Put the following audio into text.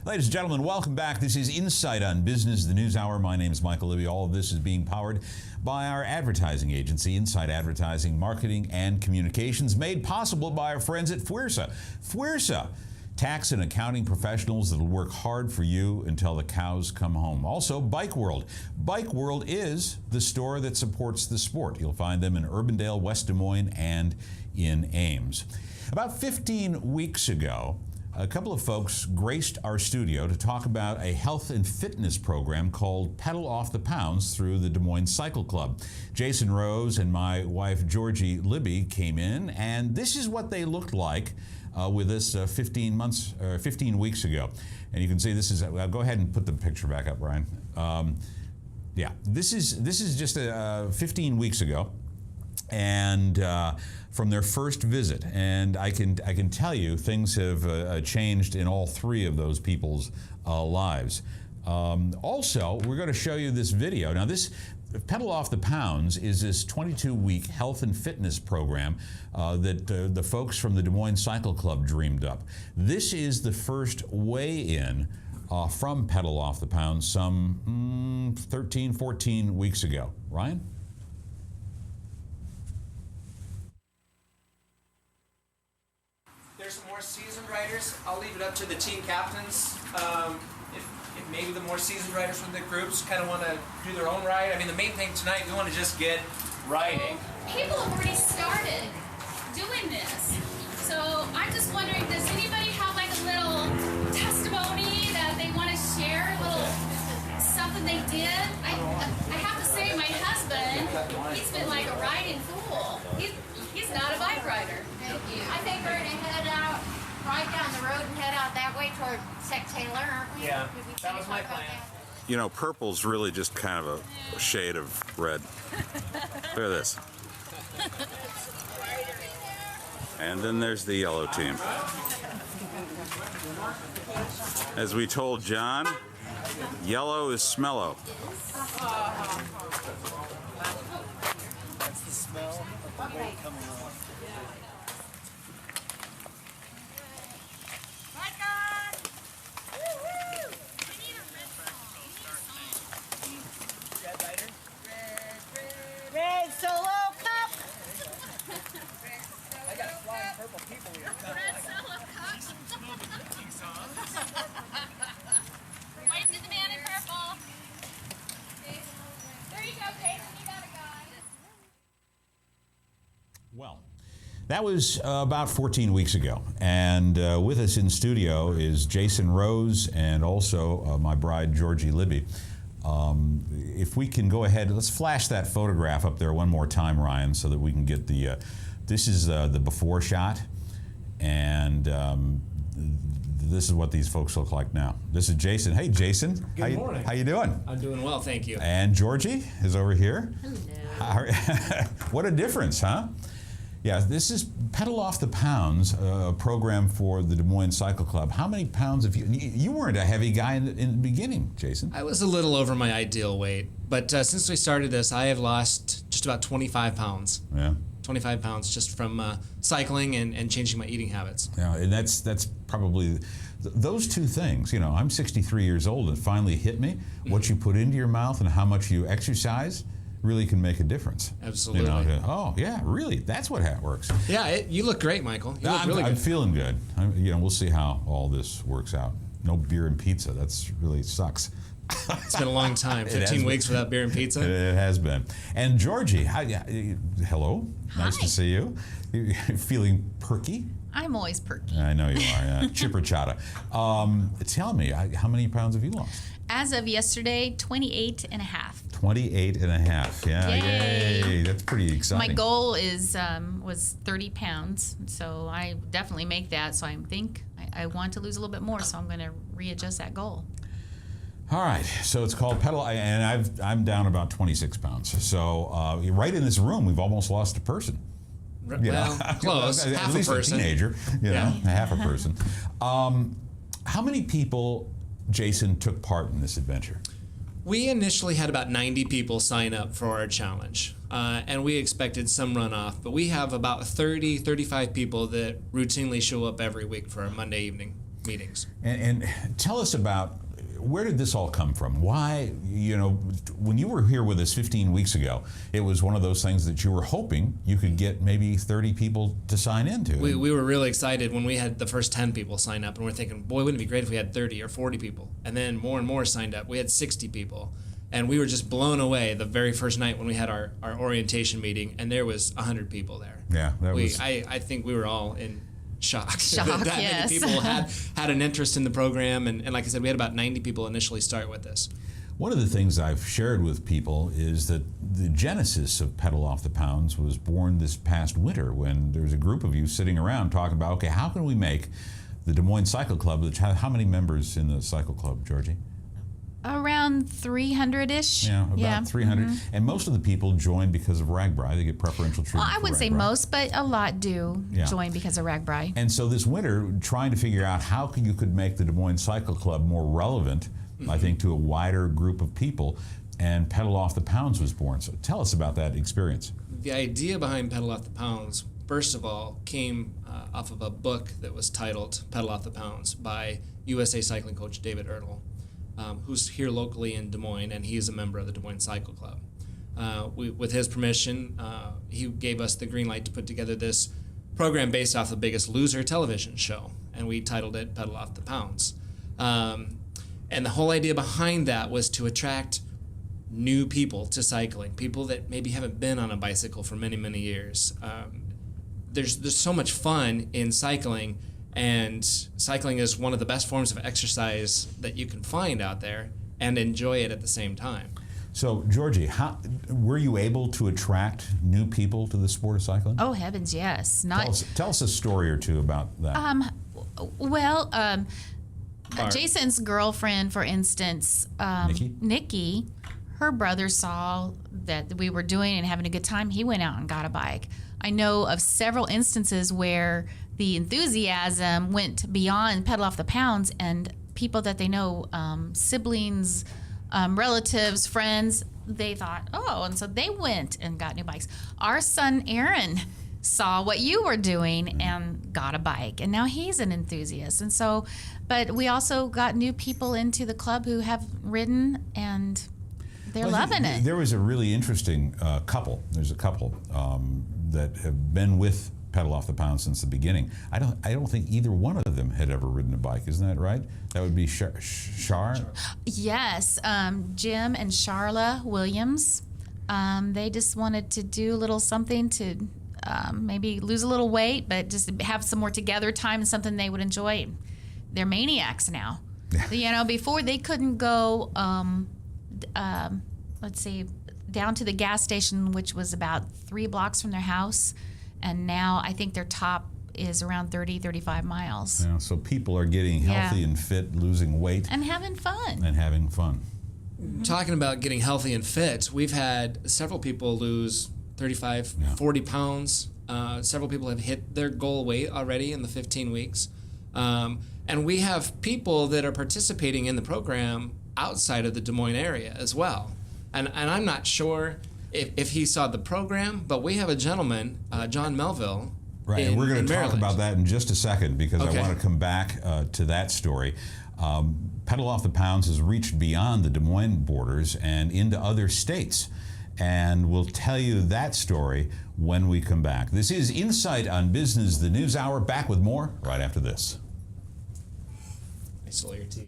Ladies and gentlemen, welcome back. This is Insight on Business, the News Hour. My name is Michael Libby. All of this is being powered by our advertising agency, Insight Advertising, Marketing, and Communications, made possible by our friends at Fwrsa. Fwrsa, tax and accounting professionals that will work hard for you until the cows come home. Also, Bike World. Bike World is the store that supports the sport. You'll find them in Urbandale, West Des Moines, and in Ames. About 15 weeks ago, a couple of folks graced our studio to talk about a health and fitness program called Pedal Off the Pounds through the Des Moines Cycle Club. Jason Rose and my wife Georgie Libby came in, and this is what they looked like with us 15 weeks ago. And you can see this is, go ahead and put the picture back up, Brian. Yeah, this is just 15 weeks ago, and from their first visit, and I can tell you things have changed in all three of those people's lives. Also, we're going to show you this video. Now, this Pedal Off the Pounds is this 22-week health and fitness program that the folks from the Des Moines Cycle Club dreamed up. This is the first weigh-in from Pedal Off the Pounds some 13, 14 weeks ago. Ryan? There's some more seasoned riders. I'll leave it up to the team captains. If maybe the more seasoned riders from the groups kind of want to do their own ride. I mean, the main thing tonight, we want to just get riding. People have already started doing this. So I'm just wondering, does anybody have like a little testimony that they want to share? A little something they did? I have to say, my husband, he's been like a riding fool. He's not a bike rider. Thank you. I think we're going to head out, right down the road and head out that way toward Sec Taylor, aren't we? Yeah, that was my plan. You know, purple's really just kind of a shade of red. Look at this. And then there's the yellow team. As we told John, yellow is smello. That's the smell of the boat coming on. Red Solo Cup! I got flying purple people here. Red Solo Cup. Wave to the man in purple. There you go, Jason. You got a guy. Well, that was about 14 weeks ago, and with us in studio is Jason Rose and also my bride Georgie Libby. If we can go ahead, let's flash that photograph up there one more time, Ryan, so that we can get the, this is the before shot, and this is what these folks look like now. This is Jason. Hey, Jason. Good morning. How you doing? I'm doing well, thank you. And Georgie is over here. Hello. What a difference, huh? Yeah, this is Pedal Off the Pounds, a program for the Des Moines Cycle Club. How many pounds have you weren't a heavy guy in the beginning, Jason. I was a little over my ideal weight, but since we started this, I have lost just about 25 pounds. Yeah. 25 pounds just from cycling and changing my eating habits. Yeah, and that's probably, those two things, you know, I'm 63 years old and it finally hit me. What you put into your mouth and how much you exercise really can make a difference. Absolutely. You know, oh, yeah, really, that's what works. Yeah, you look great, Michael. You look really I'm good. feeling good. You know, we'll see how all this works out. No beer and pizza, that's really sucks. It's been a long time, 15 weeks without beer and pizza. It has been. And Georgie, hello, nice Hi. to see you. You feeling perky? I'm always perky. I know you are, yeah. Chipper chata. Tell me, how many pounds have you lost? As of yesterday, 28 and a half. 28 and a half, yeah, yay. That's pretty exciting. My goal is was 30 pounds, so I definitely make that. So I want to lose a little bit more, so I'm going to readjust that goal. All right, so it's called Pedal, and I'm down about 26 pounds. So right in this room, we've almost lost a person. Well, close. At Half least a person. a teenager, you know, Yeah. half a person. How many people, Jason, took part in this adventure? We initially had about 90 people sign up for our challenge, and we expected some runoff, but we have about 35 people that routinely show up every week for our Monday evening meetings. And tell us about, where did this all come from? Why, when you were here with us 15 weeks ago, it was one of those things that you were hoping you could get maybe 30 people to sign into. We were really excited when we had the first 10 people sign up, and we're thinking, boy, wouldn't it be great if we had 30 or 40 people? And then more and more signed up. We had 60 people. And we were just blown away the very first night when we had our orientation meeting, and there was 100 people there. Yeah, I think we were all in shock. Shock, that yes. many people had an interest in the program, and like I said, we had about 90 people initially start with this. One of the things I've shared with people is that the genesis of Pedal Off the Pounds was born this past winter when there was a group of you sitting around talking about, okay, how can we make the Des Moines Cycle Club, which how many members in the cycle club, Georgie? Around 300-ish. Yeah, about 300. And most of the people join because of RAGBRAI. They get preferential treatment. Well, I wouldn't say RAGBRAI. most, but a lot do join because of RAGBRAI. And so this winter, trying to figure out how you could make the Des Moines Cycle Club more relevant, I think, to a wider group of people, and Pedal Off the Pounds was born. So tell us about that experience. The idea behind Pedal Off the Pounds, first of all, came off of a book that was titled Pedal Off the Pounds by USA cycling coach David Ertl, who's here locally in Des Moines, and he is a member of the Des Moines Cycle Club. With his permission, he gave us the green light to put together this program based off the Biggest Loser television show, and we titled it Pedal Off the Pounds. And the whole idea behind that was to attract new people to cycling, people that maybe haven't been on a bicycle for many, many years. There's so much fun in cycling, and cycling is one of the best forms of exercise that you can find out there, and enjoy it at the same time. So, Georgie, how were you able to attract new people to the sport of cycling? Oh, heavens, yes. Tell us a story or two about that. Well, Barb. Jason's girlfriend, for instance, Nikki, her brother saw that we were doing and having a good time. He went out and got a bike. I know of several instances where the enthusiasm went beyond Pedal Off the Pounds, and people that they know, siblings, relatives, friends, they thought, oh, and so they went and got new bikes. Our son Aaron saw what you were doing and got a bike, and now he's an enthusiast. And so, but we also got new people into the club who have ridden, and they're loving it. There was a really interesting couple. There's a couple that have been with Pedal Off the Pound since the beginning. I don't think either one of them had ever ridden a bike. Isn't that right? That would be Shar. Yes, Jim and Charla Williams. They just wanted to do a little something to maybe lose a little weight, but just have some more together time and something they would enjoy. They're maniacs now. Before they couldn't go, let's see, down to the gas station, which was about 3 blocks from their house. And now I think their top is around 30, 35 miles. Yeah, so people are getting healthy and fit, losing weight. And having fun. Talking about getting healthy and fit, we've had several people lose 35, 40 pounds. Several people have hit their goal weight already in the 15 weeks. And we have people that are participating in the program outside of the Des Moines area as well. And I'm not sure if he saw the program, but we have a gentleman, John Melville. Right, and we're going to talk Maryland. about that in just a second, because I want to come back to that story. Pedal Off the Pounds has reached beyond the Des Moines borders and into other states. And we'll tell you that story when we come back. This is Insight on Business, the News Hour. Back with more right after this. I stole your tea.